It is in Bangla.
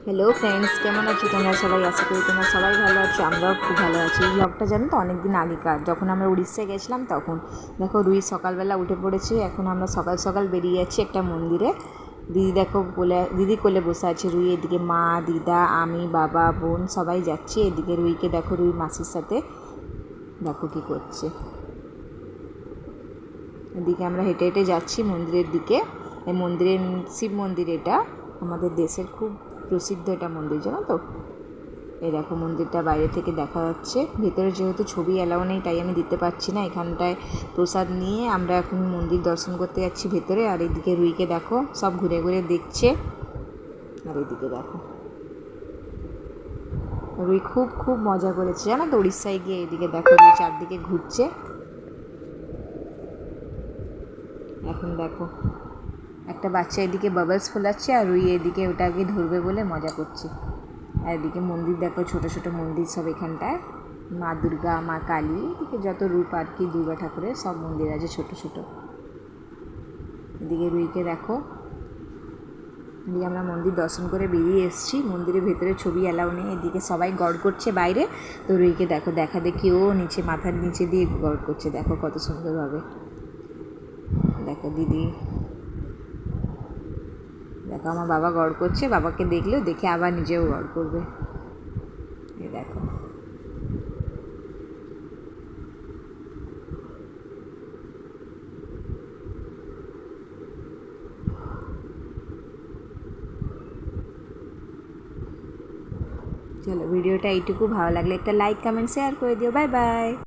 হ্যালো ফ্রেন্ডস, কেমন আছো তোমরা সবাই? আশা করি তোমরা সবাই ভালো আছো, আমরাও খুব ভালো আছি। এই ব্লগটা জানো তো অনেক দিন আগেকার, যখন আমরা উড়িষ্যায় গেছিলাম তখন। দেখো রুই সকালবেলা উঠে পড়েছে, এখন আমরা সকাল সকাল বেরিয়ে যাচ্ছি একটা মন্দিরে। দিদি দেখো দিদি কোলে বসে আছে রুই, এদিকে মা, দিদা, আমি, বাবা, বোন সবাই যাচ্ছি। এদিকে রুইকে দেখো, রুই মাসির সাথে দেখো কী করছে। এদিকে আমরা হেঁটে হেঁটে যাচ্ছি মন্দিরের দিকে। এই মন্দিরের শিব মন্দির, এটা আমাদের দেশের খুব প্রসিদ্ধ এটা মন্দির, জানো তো। এই দেখো মন্দিরটা বাইরে থেকে দেখা যাচ্ছে, ভেতরে যেহেতু ছবি অ্যালাউ নেই তাই আমি দিতে পারছি না। এখানটায় প্রসাদ নিয়ে আমরা এখন মন্দির দর্শন করতে যাচ্ছি ভেতরে। আর এদিকে রুইকে দেখো সব ঘুরে ঘুরে দেখছে। আর এদিকে দেখো রুই খুব খুব মজা করেছে, জানো তো উড়িষ্যায় গিয়ে। এদিকে দেখো রুই চারদিকে ঘুরছে। এখন দেখো একটা বাচ্চা এদিকে বাবলস ফোলাচ্ছে আর রুই এদিকে ওটাকে ধরবে বলে মজা করছে। আর এদিকে মন্দির দেখো, ছোটো ছোটো মন্দির সব এখানটায়। মা দুর্গা, মা কালী, এদিকে যত রূপ আর কি দুর্গা ঠাকুরের সব মন্দির আছে ছোটো ছোটো। এদিকে রুইকে দেখো। এদিকে আমরা মন্দির দর্শন করে বেরিয়ে এসেছি। মন্দিরের ভেতরে ছবি অ্যালাউ নেই। এদিকে সবাই গড় করছে বাইরে। তো রুইকে দেখো দেখা দেখি ও নিচে মাথার নিচে দিয়ে গড় করছে, দেখো কত সুন্দরভাবে। দেখো দিদি, দেখো আমার বাবা গড় করছে, বাবাকে দেখলেও দেখে আবার নিজেও গড় করবে। এই দেখো চলো ভিডিওটা এইটুকু, ভালো লাগলে একটা লাইক কমেন্ট শেয়ার করে দিও। Bye bye.